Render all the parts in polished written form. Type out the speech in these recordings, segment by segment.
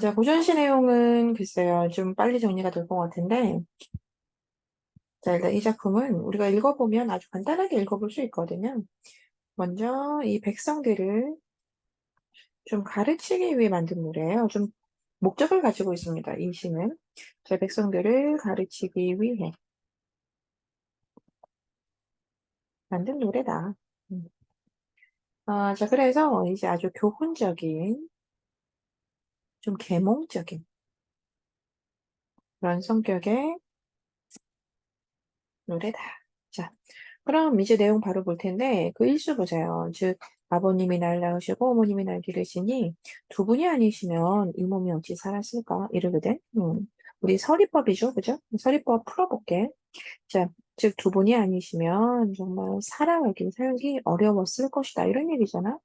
자, 고전시 내용은 글쎄요, 좀 빨리 정리가 될 것 같은데, 자, 일단 이 작품은 우리가 읽어보면 아주 간단하게 읽어볼 수 있거든요. 먼저 이 백성들을 좀 가르치기 위해 만든 노래예요. 좀 목적을 가지고 있습니다. 이 시는. 자, 백성들을 가르치기 위해 만든 노래다. 음. 자, 그래서 이제 아주 교훈적인, 좀 계몽적인 그런 성격의 노래다. 자, 그럼 이제 내용 바로 볼 텐데, 그 일수 보세요. 즉, 아버님이 날 낳으시고 어머님이 날 기르시니 두 분이 아니시면 이 몸이 어찌 살았을까? 이러거든. 우리 서리법이죠. 그죠? 서리법 풀어볼게. 자, 즉, 두 분이 아니시면 정말 살기 어려웠을 것이다. 이런 얘기잖아.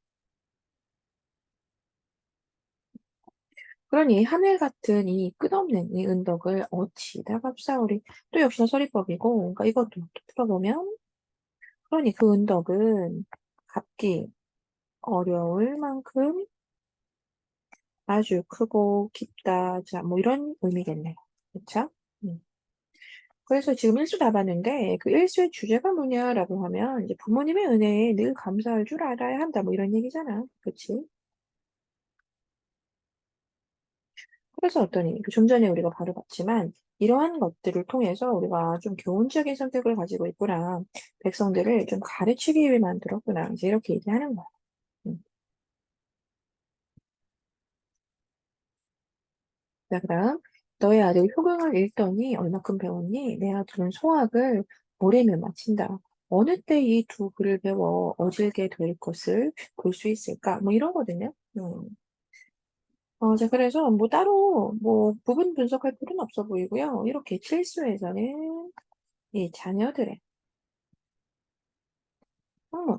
그러니 하늘 같은 이 끝없는 이 은덕을 어찌다 값싸우리. 또 역시나 서리법이고, 그러니까 이것도 또 풀어보면, 그러니 그 은덕은 갚기 어려울 만큼 아주 크고 깊다. 자, 뭐 이런 의미겠네요. 그쵸? 음. 그래서 지금 일수 다 봤는데 그 일수의 주제가 뭐냐라고 하면 이제 부모님의 은혜에 늘 감사할 줄 알아야 한다. 뭐 이런 얘기잖아. 그치? 그래서 어떠니? 좀 전에 우리가 바로 봤지만 이러한 것들을 통해서 우리가 좀 교훈적인 선택을 가지고 있구나. 백성들을 좀 가르치기 위해 만들었구나. 이제 이렇게 얘기하는 거야. 음. 자, 그다음 너의 아들 효경을 읽더니 얼마큼 배웠니? 내 아들은 소학을 모래면 마친다. 어느 때 이 두 글을 배워 어질게 될 것을 볼 수 있을까? 뭐 이러거든요. 자, 그래서 뭐 따로 뭐 부분 분석할 필요는 없어 보이고요. 이렇게 실수에서는 이 자녀들의 학문,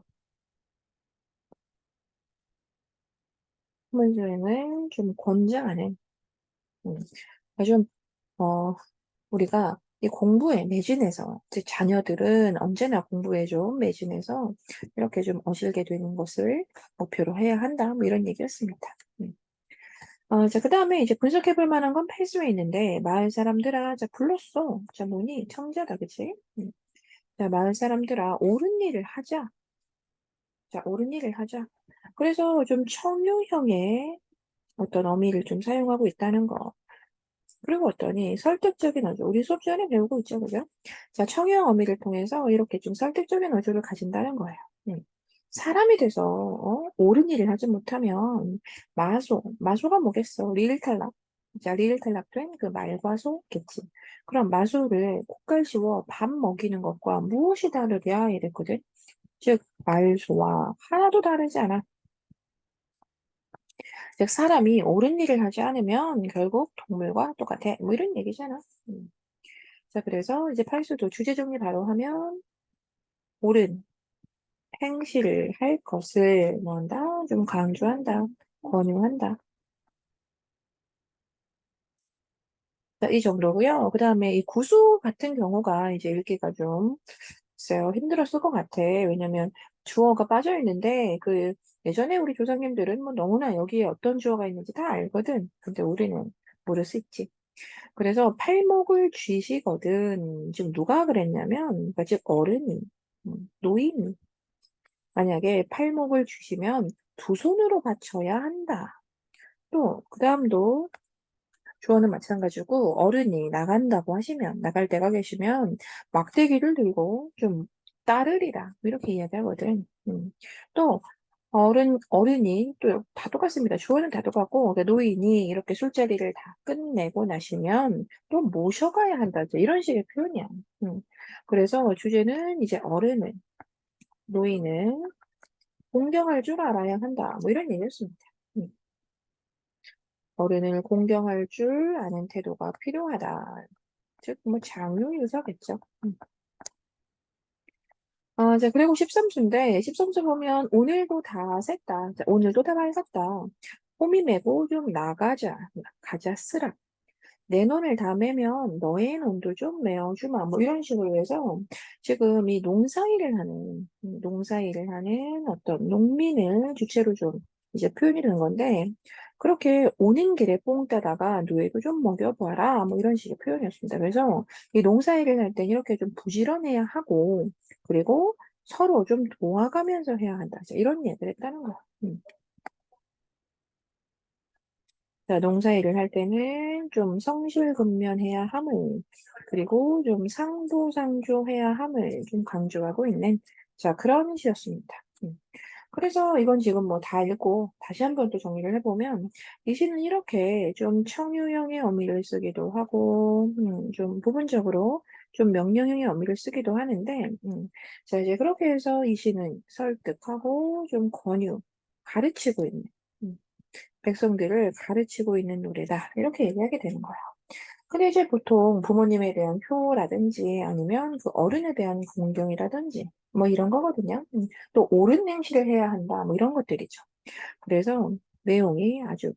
학문 수행을 좀 권장하는, 음, 좀, 어, 우리가 이 공부에 매진해서, 즉 자녀들은 언제나 공부에 좀 매진해서 이렇게 좀 어실게 되는 것을 목표로 해야 한다. 뭐 이런 얘기였습니다. 음. 자, 그 다음에 이제 분석해 볼 만한 건 필수에 있는데, 마을 사람들아, 자, 불렀어. 자, 뭐니? 청자다, 그치? 자, 마을 사람들아, 옳은 일을 하자. 자, 옳은 일을 하자. 그래서 좀 청유형의 어떤 어미를 좀 사용하고 있다는 거. 그리고 어떠니 설득적인 어조. 우리 수업 시간에 배우고 있죠, 그죠? 자, 청유형 어미를 통해서 이렇게 좀 설득적인 어조를 가진다는 거예요. 사람이 돼서 옳은 일을 하지 못하면 마소가 뭐겠어? 리을탈락. 자, 리을탈락된 그 말과 소겠지. 그럼 마소를 콧갈 씌워 밥 먹이는 것과 무엇이 다르랴 이랬거든. 즉 말소와 하나도 다르지 않아. 즉 사람이 옳은 일을 하지 않으면 결국 동물과 똑같아. 뭐 이런 얘기잖아. 음. 자, 그래서 이제 팔수도 주제 정리 바로 하면 옳은 행실을 할 것을 뭐한다? 좀 강조한다. 권유한다. 자, 이 정도고요. 그 다음에 이 구수 같은 경우가 이제 읽기가 좀 글쎄요, 힘들었을 것 같아. 왜냐면 주어가 빠져 있는데 그 예전에 우리 조상님들은 뭐 너무나 여기에 어떤 주어가 있는지 다 알거든. 근데 우리는 모를 수 있지. 그래서 팔목을 쥐시거든. 지금 누가 그랬냐면, 그러니까 즉 어른이, 노인이 만약에 팔목을 쥐시면 두 손으로 받쳐야 한다. 또 그다음도 주어는 마찬가지고 어른이 나간다고 하시면 나갈 때가 계시면 막대기를 들고 좀 따르리라 이렇게 이야기하거든. 또 어른이 또 다 똑같습니다. 주어는 다 똑같고 그러니까 노인이 이렇게 술자리를 다 끝내고 나시면 또 모셔가야 한다. 이제 이런 식의 표현이야. 음. 그래서 주제는 이제 어른은 노인은 공경할 줄 알아야 한다. 뭐 이런 얘기였습니다. 음. 어른을 공경할 줄 아는 태도가 필요하다. 즉, 뭐, 장유유서겠죠. 자, 그리고 13수인데, 13수 보면, 오늘도 다 셌다. 자, 오늘도 다 밝았다. 홈이 메고 좀 나가자. 가자, 쓰라. 내 논을 다 매면 너의 논도 좀 메어주마. 뭐 이런 식으로 해서 지금 이 농사일을 하는 어떤 농민을 주체로 좀 이제 표현이 되는 건데, 그렇게 오는 길에 뽕 따다가 "누에도 좀 먹여 봐라." 뭐 이런 식의 표현이었습니다. 그래서 이 농사일을 할 땐 이렇게 좀 부지런해야 하고, 그리고 서로 좀 도와가면서 해야 한다. 이제 이런 얘기를 했다는 거야. 음. 자, 농사일을 할 때는 좀 성실근면해야 함을, 그리고 좀 상부상조해야 함을 좀 강조하고 있는, 자, 그런 시였습니다. 음. 그래서 이건 지금 뭐 다 읽고 다시 한번 또 정리를 해보면, 이 시는 이렇게 좀 청유형의 어미를 쓰기도 하고, 좀 부분적으로 좀 명령형의 어미를 쓰기도 하는데, 자, 이제 그렇게 해서 이 시는 설득하고 좀 권유, 가르치고 있는, 음, 백성들을 가르치고 있는 노래다. 이렇게 얘기하게 되는 거예요. 근데 이제 보통 부모님에 대한 효라든지 아니면 그 어른에 대한 공경이라든지 뭐 이런 거거든요. 또 옳은 행실을 해야 한다. 뭐 이런 것들이죠. 그래서 내용이 아주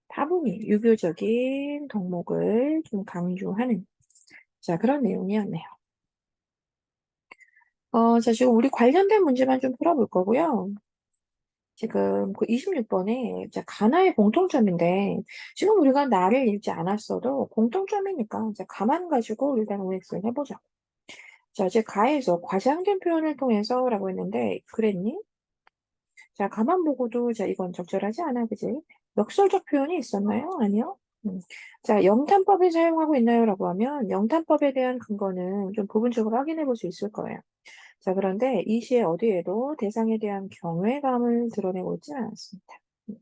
다분히 유교적인 덕목을 좀 강조하는, 자, 그런 내용이었네요. 자, 지금 우리 관련된 문제만 좀 풀어볼 거고요. 지금 그 26번에 이제 가나의 공통점인데, 지금 우리가 나를 읽지 않았어도 공통점이니까 이제 가만 가지고 일단 OX를 해보자. 자, 이제 가에서 과장된 표현을 통해서라고 했는데, 그랬니? 자, 가만 보고도, 자, 이건 적절하지 않아, 그지? 역설적 표현이 있었나요? 아니요? 자, 영탄법을 사용하고 있나요? 라고 하면, 영탄법에 대한 근거는 좀 부분적으로 확인해 볼 수 있을 거예요. 자, 그런데 이 시의 어디에도 대상에 대한 경외감을 드러내고 있지는 않았습니다. 음.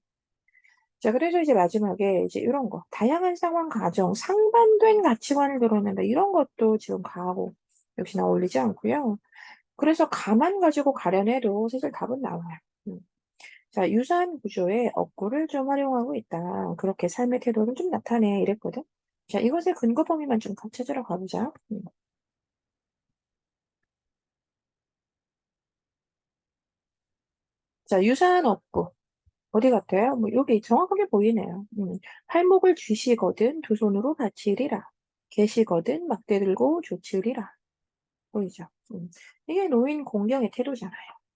자, 그래서 이제 마지막에 이제 이런 거, 다양한 상황, 가정, 상반된 가치관을 드러낸다. 이런 것도 지금 가하고 역시나 어울리지 않고요. 그래서 가만 가지고 가려내도 사실 답은 나와요. 음. 자, 유사한 구조의 어구를 좀 활용하고 있다. 그렇게 삶의 태도를 좀 나타내 이랬거든. 자, 이것의 근거 범위만 좀 찾으러 가보자. 자, 유사한 어구. 어디 같아요? 뭐, 여기 정확하게 보이네요. 팔목을 쥐시거든 두 손으로 받치리라. 계시거든 막대 들고 조치리라. 보이죠? 이게 노인 공경의 태도잖아요.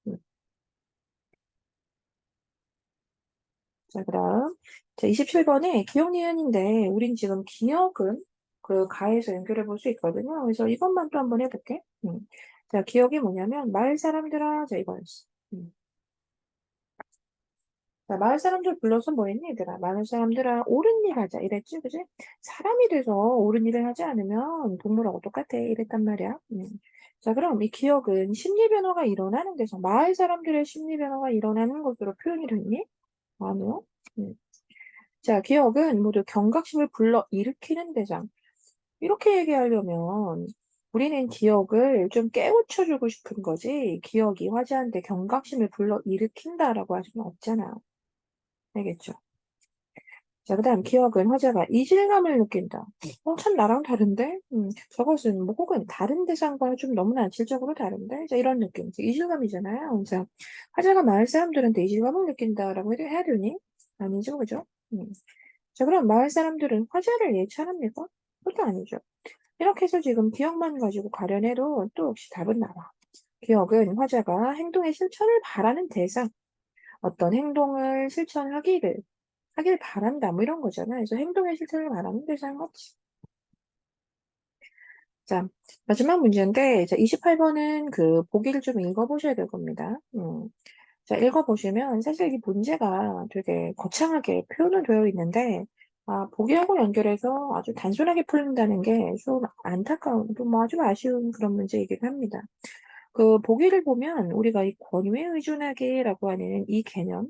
음. 자, 그다음. 자, 27번에 기억 니은인데, 우린 지금 기억은 그 가에서 연결해 볼 수 있거든요. 그래서 이것만 또 한번 해볼게. 자, 기억이 뭐냐면, 마을 사람들아, 자, 이거였어. 자, 마을 사람들 불러서 뭐 했니, 얘들아? 마을 사람들아, 옳은 일 하자. 이랬지, 그지? 사람이 돼서 옳은 일을 하지 않으면 동물하고 똑같아. 이랬단 말이야. 자, 그럼 이 기억은 심리 변화가 일어나는 데서 마을 사람들의 심리 변화가 일어나는 것으로 표현이 됐니? 아니요. 음. 자, 기억은 모두 경각심을 불러 일으키는 대상. 이렇게 얘기하려면 우리는 기억을 좀 깨우쳐주고 싶은 거지, 기억이 화제한테 경각심을 불러 일으킨다라고 할 수는 없잖아. 알겠죠? 자, 그다음 기억은 화제가 이질감을 느낀다. 참 나랑 다른데? 저것은 뭐 혹은 다른 대상과 좀 너무나 질적으로 다른데? 자, 이런 느낌. 이질감이잖아요. 자, 화제가 마을 사람들한테 이질감을 느낀다라고 해야 되니? 아니죠, 그죠? 음. 자, 그럼 마을 사람들은 화제를 예찬합니까? 그것도 아니죠. 이렇게 해서 지금 기억만 가지고 가려내도 또 역시 답은 나와. 기억은 화제가 행동의 실천을 바라는 대상, 어떤 행동을 하길 바란다, 뭐 이런 거잖아. 그래서 행동의 실천을 바라는 대상은 없지. 자, 마지막 문제인데, 자, 28번은 그 보기를 좀 읽어보셔야 될 겁니다. 자, 읽어보시면 사실 이 문제가 되게 거창하게 표현은 되어 있는데, 아, 보기하고 연결해서 아주 단순하게 풀린다는 게 좀 안타까운, 좀 아주 아쉬운 그런 문제이긴 합니다. 그 보기를 보면 우리가 이 권위에 의존하기라고 하는 이 개념,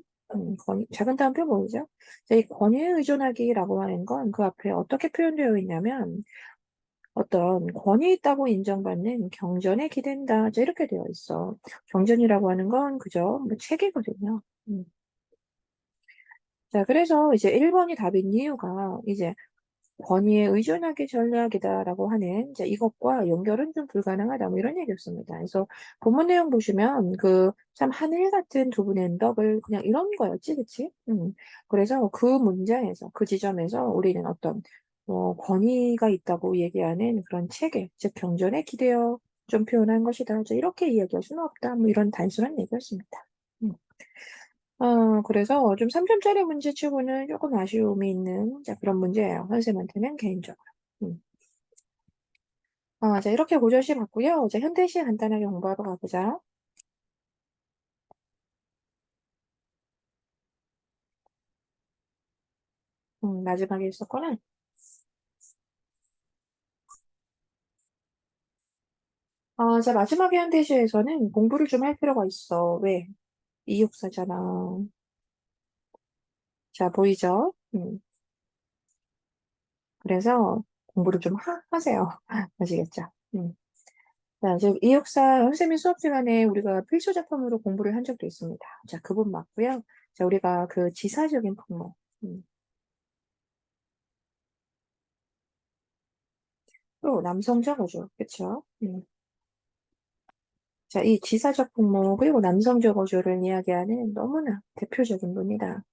작은 따옴표 보이죠? 자, 이 권위에 의존하기라고 하는 건 그 앞에 어떻게 표현되어 있냐면 어떤 권위 있다고 인정받는 경전에 기댄다. 자, 이렇게 되어 있어. 경전이라고 하는 건 그저 뭐 책이거든요. 자, 그래서 이제 1번이 답인 이유가 이제 권위에 의존하기 전략이다라고 하는 이제 이것과 연결은 좀 불가능하다 뭐 이런 얘기였습니다. 그래서 본문 내용 보시면 그 참 하늘 같은 두 분의 언덕을 그냥 이런 거였지, 그치? 그래서 그 문장에서 그 지점에서 우리는 어떤 권위가 있다고 얘기하는 그런 체계, 즉 경전에 기대어 좀 표현한 것이다. 이제 이렇게 이야기할 수는 없다. 뭐 이런 단순한 얘기였습니다. 음. 그래서 좀 3점짜리 문제 치고는 조금 아쉬움이 있는 자, 그런 문제예요. 선생님한테는 개인적으로. 음. 자, 이렇게 고전시 봤고요. 이제 현대시 간단하게 공부하러 가보자. 마지막에 있었거나. 자, 마지막에 현대시에서는 공부를 좀 할 필요가 있어. 왜? 이육사잖아. 자, 보이죠? 그래서 공부를 좀 하세요. 아시겠죠? 자, 이제 이육사 선생님이 수업 시간에 우리가 필수 작품으로 공부를 한 적도 있습니다. 자, 그분 맞고요. 자, 우리가 그 지사적인 풍모. 또 남성적 어조. 그쵸? 자, 이 지사적 풍모 그리고 남성적 어조를 이야기하는 너무나 대표적인 분이다.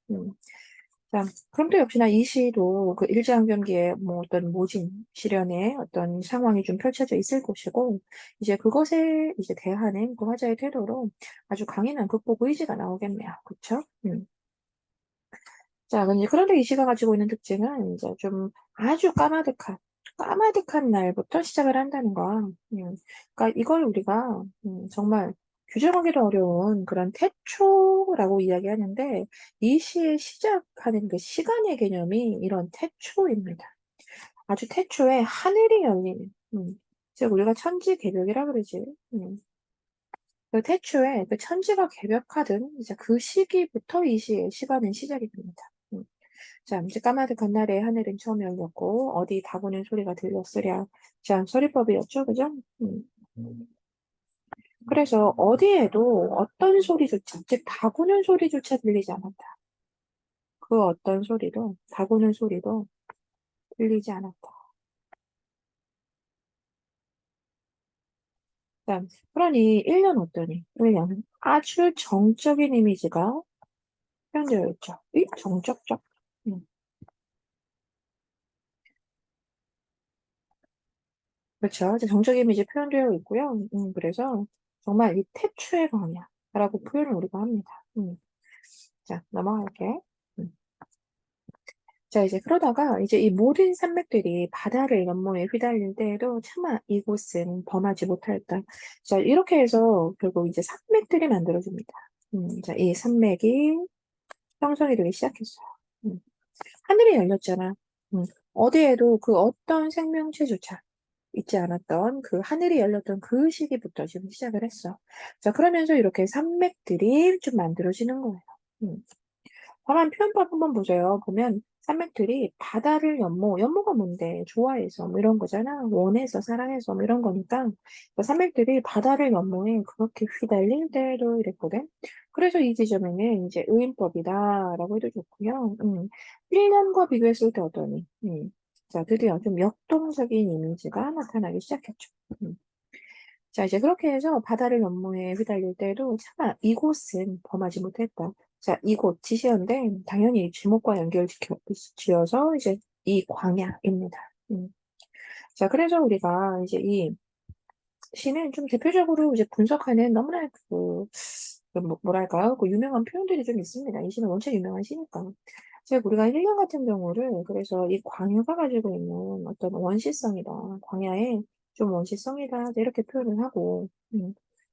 자, 그럼 또 역시나 이 시도 그 일제강점기에 뭐 어떤 모진, 시련의 어떤 상황이 좀 펼쳐져 있을 것이고, 이제 그것에 이제 대하는 그 화자의 태도로 아주 강인한 극복 의지가 나오겠네요. 그쵸? 자, 그런데 이 시가 가지고 있는 특징은 이제 좀 아주 까마득한 날부터 시작을 한다는 거야. 그러니까 이걸 우리가 정말 규정하기도 어려운 그런 태초라고 이야기하는데 이 시의 시작하는 그 시간의 개념이 이런 태초입니다. 아주 태초에 하늘이 열리는, 즉 우리가 천지개벽이라 그러지. 그 태초에 그 천지가 개벽하던 이제 그 시기부터 이 시의 시간은 시작이 됩니다. 음. 자, 이제 까마득한 날에 하늘은 처음 열렸고, 어디 다구는 소리가 들렸으랴. 자, 소리법이었죠, 그죠? 그래서 어디에도 어떤 소리조차, 즉, 다구는 소리조차 들리지 않았다. 그 어떤 소리도, 다구는 소리도 들리지 않았다. 자, 그러니 1년 어떠니? 1년은 아주 정적인 이미지가 표현되어 있죠. 이 정적적. 음, 그렇죠. 이제 정적 이미지 표현되어 있고요. 그래서 정말 이 태초의 광야라고 표현을 우리가 합니다. 자, 넘어갈게. 음. 자, 이제 그러다가 이제 이 모든 산맥들이 바다를 연모에 휘달릴 때에도 차마 이곳은 범하지 못하였다. 자, 이렇게 해서 결국 이제 산맥들이 만들어집니다. 자, 이 산맥이 형성이 되기 시작했어요. 음. 하늘이 열렸잖아. 음. 어디에도 그 어떤 생명체조차 있지 않았던 그 하늘이 열렸던 그 시기부터 지금 시작을 했어. 자, 그러면서 이렇게 산맥들이 좀 만들어지는 거예요. 음. 다만 표현법 한번 보세요. 보면 산맥들이 바다를 연모가 뭔데? 좋아해서 뭐 이런 거잖아. 원해서 사랑해서 뭐 이런 거니까 그 산맥들이 바다를 연모해 그렇게 휘달릴 때도 이랬거든. 그래서 이 지점에는 이제 의인법이다라고 해도 좋고요. 1년과 비교했을 때 어떠니? 자, 드디어 좀 역동적인 이미지가 나타나기 시작했죠. 음. 자, 이제 그렇게 해서 바다를 연모에 휘달릴 때도 차마 이곳은 범하지 못했다. 자, 이곳 지시어인데 당연히 지목과 지어서 이제 이 광야입니다. 자, 그래서 우리가 이제 이 시는 좀 대표적으로 이제 분석하는 너무나 뭐랄까요? 그 유명한 표현들이 좀 있습니다. 이 시는 원체 유명한 시니까. 제가 우리가 1년 같은 경우를 그래서 이 광야가 가지고 있는 어떤 원시성이다. 광야에 좀 원시성이다. 이렇게 표현을 하고,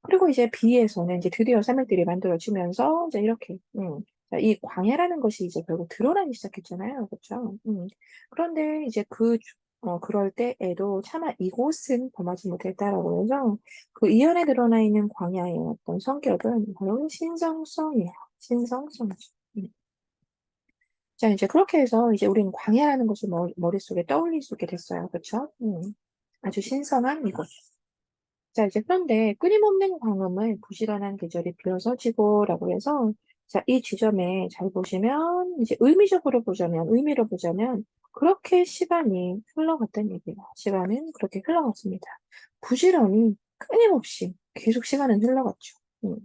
그리고 이제 비에서는 이제 드디어 산맥들이 만들어지면서 이제 이렇게, 자, 이 광야라는 것이 이제 결국 드러나기 시작했잖아요. 그렇죠? 그런데 이제 그럴 때에도 차마 이곳은 범하지 못했다라고 해서 그 이연에 드러나 있는 광야의 어떤 성격은 바로 신성성이에요. 신성성이죠. 자, 이제 그렇게 해서 이제 우리는 광야라는 것을 머릿속에 떠올릴 수 있게 됐어요. 그쵸? 아주 신성한 이곳. 자, 이제 그런데 끊임없는 광음을 부지런한 계절이 비어서지고라고 해서 자, 이 지점에 잘 보시면 이제 의미로 보자면 그렇게 시간이 흘러갔다는 얘기예요. 시간은 그렇게 흘러갔습니다. 부지런히 끊임없이 계속 시간은 흘러갔죠. 음.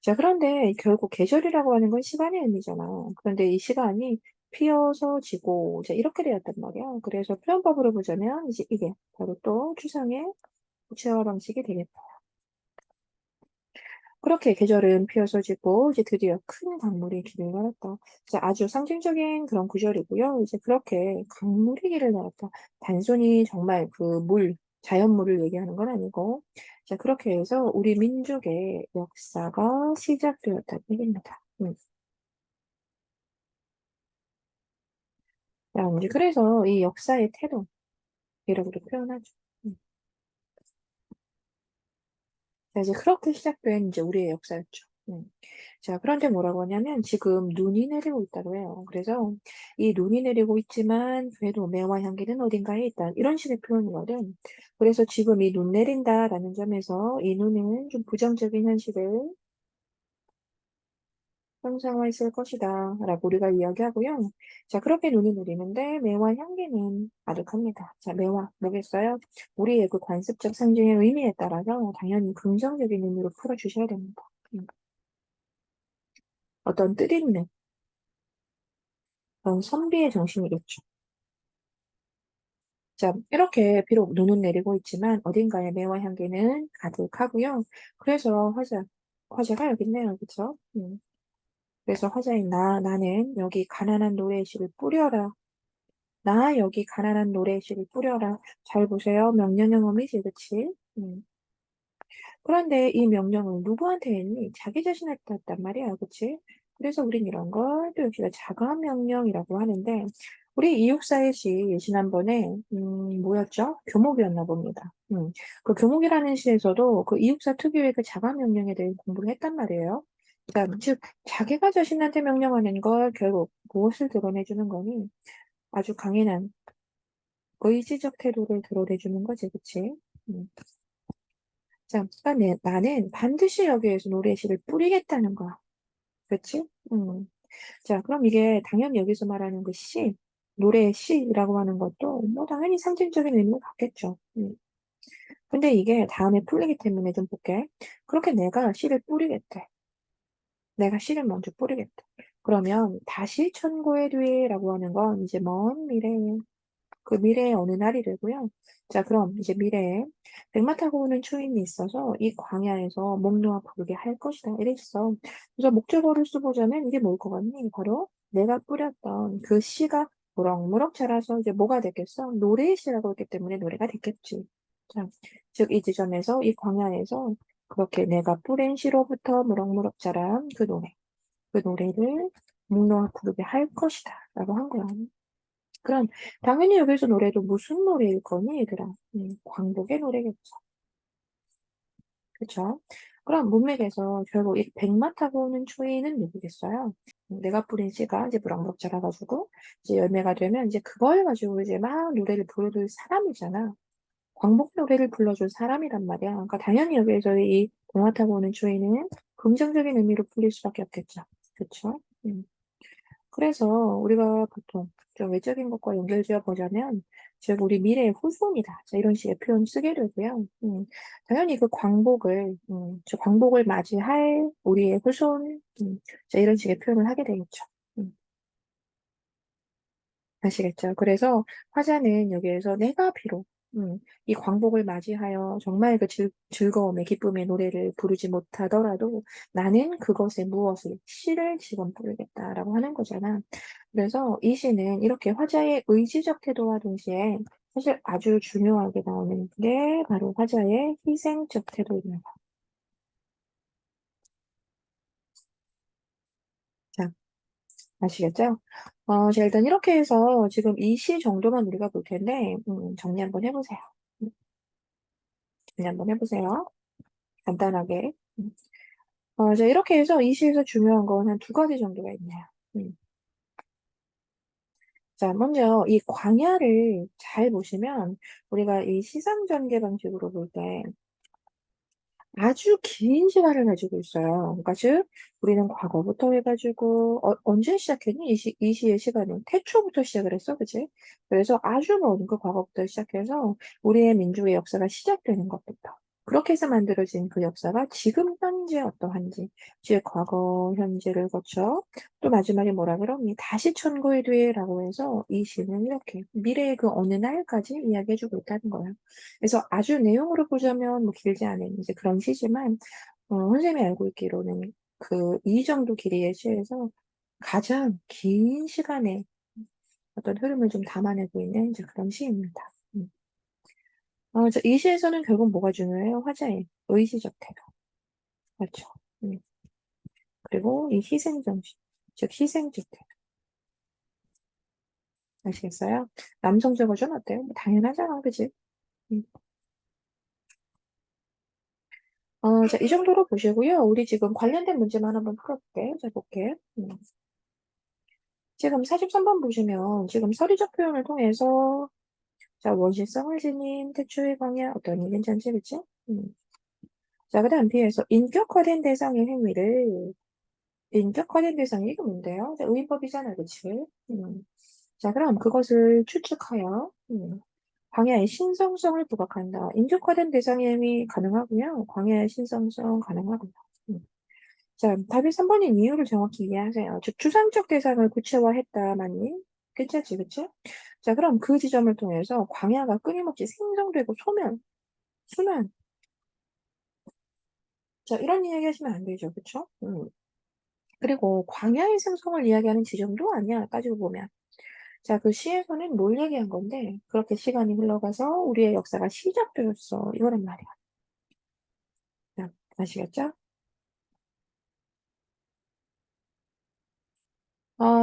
자, 그런데 결국 계절이라고 하는 건 시간의 의미잖아. 그런데 이 시간이 피어서 지고, 자, 이렇게 되었단 말이야. 그래서 표현법으로 보자면, 이제 이게 바로 또 추상의 구체화 방식이 되겠다. 그렇게 계절은 피어서 지고 이제 드디어 큰 강물이 길을 열었다. 이제 아주 상징적인 그런 구절이고요. 이제 그렇게 강물이 길을 열었다. 단순히 정말 그 물, 자연물을 얘기하는 건 아니고, 자, 그렇게 해서 우리 민족의 역사가 시작되었다는 얘기입니다. 자, 이제 그래서 이 역사의 태동이라고도 표현하죠. 음. 자, 이제 그렇게 시작된 이제 우리의 역사였죠. 자, 그런데 뭐라고 하냐면 지금 눈이 내리고 있다고 해요. 그래서 이 눈이 내리고 있지만 그래도 매화 향기는 어딘가에 있다. 이런 식의 표현이거든. 그래서 지금 이 눈 내린다라는 점에서 이 눈은 좀 부정적인 현실을 형상화했을 것이다. 라고 우리가 이야기하고요. 자, 그렇게 눈이 내리는데 매화 향기는 아득합니다. 자, 매화 뭐겠어요? 우리의 그 관습적 상징의 의미에 따라서 당연히 긍정적인 의미로 풀어주셔야 됩니다. 어떤 뜻있는 선비의 정신이겠죠. 자, 이렇게 비록 눈은 내리고 있지만 어딘가에 매화 향기는 가득하고요. 그래서 화자가 여기 있네요. 그쵸? 그래서 화자인 나는 여기 가난한 노래의 씨를 뿌려라. 나 여기 가난한 노래의 씨를 뿌려라. 잘 보세요. 명령형음이지, 그치? 그런데 이 명령은 누구한테 했니? 자기 자신한테 했단 말이야, 그치? 그래서 우린 이런 걸 또 역시나 자가 명령이라고 하는데, 우리 이육사의 시 지난번에 뭐였죠? 교목이었나 봅니다. 그 교목이라는 시에서도 그 이육사 특유의 그 자가 명령에 대해 공부를 했단 말이에요. 그러니까 즉 자기가 자신한테 명령하는 걸 결국 무엇을 드러내주는 거니? 아주 강인한 의지적 태도를 드러내주는 거지, 그치? 음. 자, 그러니까 나는 반드시 여기에서 노래시를 뿌리겠다는 거야. 그치? 자, 그럼 이게 당연히 여기서 말하는 그 시, 노래의 시라고 하는 것도 뭐 당연히 상징적인 의미가 갖겠죠. 근데 이게 다음에 풀리기 때문에 좀 볼게. 그렇게 내가 시를 뿌리겠대. 내가 시를 먼저 뿌리겠대. 그러면 다시 천고의 뒤에라고 하는 건 이제 먼 미래에 그 미래의 어느 날이 되고요. 자, 그럼 이제 미래에 백마 타고 오는 추인이 있어서 이 광야에서 목 놓아 부르게 할 것이다. 이랬어. 그래서 목적어를 써보자면 이게 뭘 것 같니? 바로 내가 뿌렸던 그 씨가 무럭무럭 자라서 이제 뭐가 됐겠어? 노래의 씨라고 했기 때문에 노래가 됐겠지. 자, 즉 이 지점에서 이 광야에서 그렇게 내가 뿌린 씨로부터 무럭무럭 자란 그 노래, 그 노래를 목 놓아 부르게 할 것이다. 라고 한 거야. 그럼 당연히 여기서 노래도 무슨 노래일 거니, 얘들아? 광복의 노래겠죠. 그쵸? 그럼 문맥에서 결국 이 백마 타고 오는 추위는 누구겠어요? 내가 뿌린 씨가 이제 무럭무럭 자라가지고 이제 열매가 되면 이제 그걸 가지고 이제 막 노래를 부르는 사람이잖아. 광복 노래를 불러줄 사람이란 말이야. 그러니까 당연히 여기에서 이 백마 타고 오는 추위는 긍정적인 의미로 풀릴 수밖에 없겠죠. 그쵸? 그래서 우리가 보통 좀 외적인 것과 연결지어 보자면, 즉, 우리 미래의 후손이다. 자, 이런 식의 표현 쓰게 되고요. 당연히 그 즉, 광복을 맞이할 우리의 후손, 자, 이런 식의 표현을 하게 되겠죠. 음. 아시겠죠? 그래서 화자는 여기에서 내가 비록 이 광복을 맞이하여 정말 그 즐거움의 기쁨의 노래를 부르지 못하더라도 나는 그것에 무엇을 시를 지금 부르겠다라고 하는 거잖아. 그래서 이 시는 이렇게 화자의 의지적 태도와 동시에 사실 아주 중요하게 나오는 게 바로 화자의 희생적 태도입니다. 자, 아시겠죠? 자, 일단 이렇게 해서 지금 이 시 정도만 우리가 볼 텐데, 정리 한번 해보세요. 정리 한번 해보세요. 간단하게. 자, 이렇게 해서 이 시에서 중요한 건 한 두 가지 정도가 있네요. 음. 자, 먼저 이 광야를 잘 보시면 우리가 이 시상 전개 방식으로 볼 때 아주 긴 시간을 가지고 있어요. 그러니까 즉 우리는 과거부터 해가지고 언제 시작했니? 이 시의 시간은 태초부터 시작을 했어, 그치? 그래서 아주 먼 그 과거부터 시작해서 우리의 민족의 역사가 시작되는 것부터 그렇게 해서 만들어진 그 역사가 지금 현재 어떠한지, 즉 과거, 현재를 거쳐 또 마지막에 뭐라 그러니 다시 천고의 뒤에라고 해서 이 시는 이렇게 미래의 그 어느 날까지 이야기해주고 있다는 거예요. 그래서 아주 내용으로 보자면 뭐 길지 않은 이제 그런 시지만 선생님이 알고 있기로는 그 이 정도 길이의 시에서 가장 긴 시간의 어떤 흐름을 좀 담아내고 있는 이제 그런 시입니다. 이 시에서는 결국 뭐가 중요해요? 화자의 의지적 태도. 그렇죠. 음. 그리고 이 희생정신, 즉 희생적 태도. 아시겠어요? 남성적으로 좀 어때요? 뭐 당연하잖아, 그지? 음. 자, 이 정도로 보시고요. 우리 지금 관련된 문제만 한번 풀어볼게요. 자, 볼게요. 지금 43번 보시면 지금 서리적 표현을 통해서 자, 원시성을 지닌 태초의 광야 어떤 이 괜찮지, 그치? 자, 그 다음 뒤에서 인격화된 대상의 행위를 인격화된 대상이 이거 뭔데요? 자, 의인법이잖아, 그치? 자, 그럼 그것을 추측하여 광야의 신성성을 부각한다. 인격화된 대상의 행위 가능하고요. 광야의 신성성 가능하고요. 음. 자, 답이 3번인 이유를 정확히 이해하세요. 즉, 추상적 대상을 구체화했다, 맞니? 괜찮지, 그치? 자, 그럼 그 지점을 통해서 광야가 끊임없이 생성되고 순환. 자, 이런 이야기 하시면 안 되죠, 그쵸? 그리고 광야의 생성을 이야기하는 지점도 아니야, 따지고 보면. 자, 그 시에서는 뭘 얘기한 건데, 그렇게 시간이 흘러가서 우리의 역사가 시작되었어. 이거란 말이야. 자, 아시겠죠?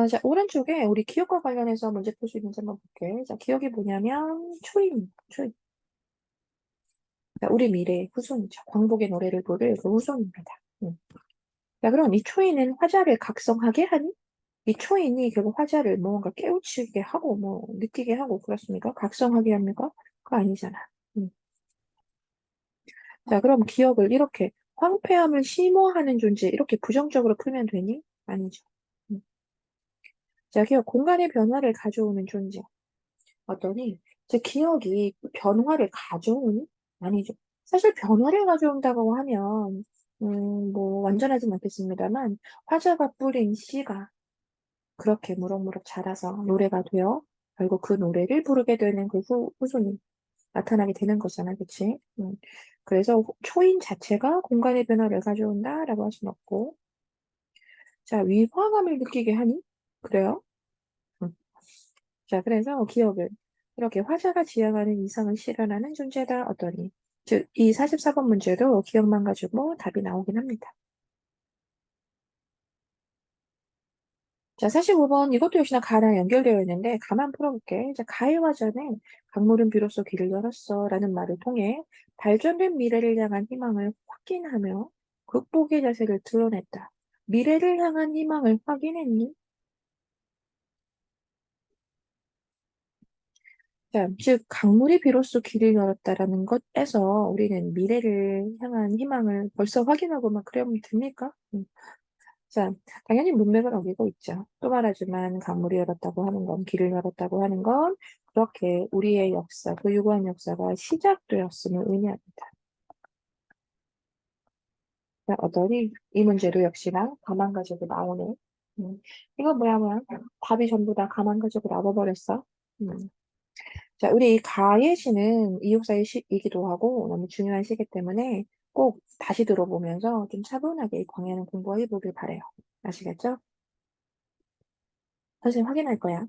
자, 오른쪽에 우리 기억과 관련해서 문제 풀 수 있는지 한번 볼게. 자, 기억이 뭐냐면, 초인. 자, 우리 미래의 후손이죠. 광복의 노래를 부를 그 후손입니다. 음. 자, 그럼 이 초인은 화자를 각성하게 하니? 이 초인이 결국 화자를 뭔가 깨우치게 하고, 뭐, 느끼게 하고, 그렇습니까? 각성하게 합니까? 그거 아니잖아. 음. 자, 그럼 기억을 이렇게 황폐함을 심오하는 존재, 이렇게 부정적으로 풀면 되니? 아니죠. 음. 자, 기억, 공간의 변화를 가져오는 존재. 어떠니? 제 기억이 변화를 가져오니? 아니죠. 사실 변화를 가져온다고 하면, 뭐, 완전하진 않겠습니다만, 화자가 뿌린 씨가 그렇게 무럭무럭 자라서 노래가 되어, 결국 그 노래를 부르게 되는 그 후손이 나타나게 되는 거잖아, 그치? 그래서 초인 자체가 공간의 변화를 가져온다라고 할 수는 없고, 자, 위화감을 느끼게 하니? 그래요? 음. 자, 그래서 기억은 이렇게 화자가 지향하는 이상을 실현하는 존재다, 어떠니? 즉, 이 44번 문제도 기억만 가지고 답이 나오긴 합니다. 자, 45번 이것도 역시나 가랑 연결되어 있는데 가만 풀어볼게. 자, 가해와 전에 강물은 비로소 길을 열었어 라는 말을 통해 발전된 미래를 향한 희망을 확인하며 극복의 자세를 드러냈다. 미래를 향한 희망을 확인했니? 자, 즉 강물이 비로소 길을 열었다라는 것에서 우리는 미래를 향한 희망을 벌써 확인하고 막 그러면 됩니까? 자, 당연히 문맥을 어기고 있죠. 또 말하지만 강물이 열었다고 하는 건, 길을 열었다고 하는 건, 그렇게 우리의 역사, 그 유구한 역사가 시작되었음을 의미합니다. 자, 어떠니? 이 문제도 역시나 가만 가지고 나오네. 음. 이거 뭐야. 답이 전부 다 가만 가지고 나와버렸어. 음. 자, 우리 이 가의 시는 이육사의 시이기도 하고 너무 중요한 시기 때문에 꼭 다시 들어보면서 좀 차분하게 이 광야는 공부해 보길 바래요. 아시겠죠? 선생님 확인할 거야.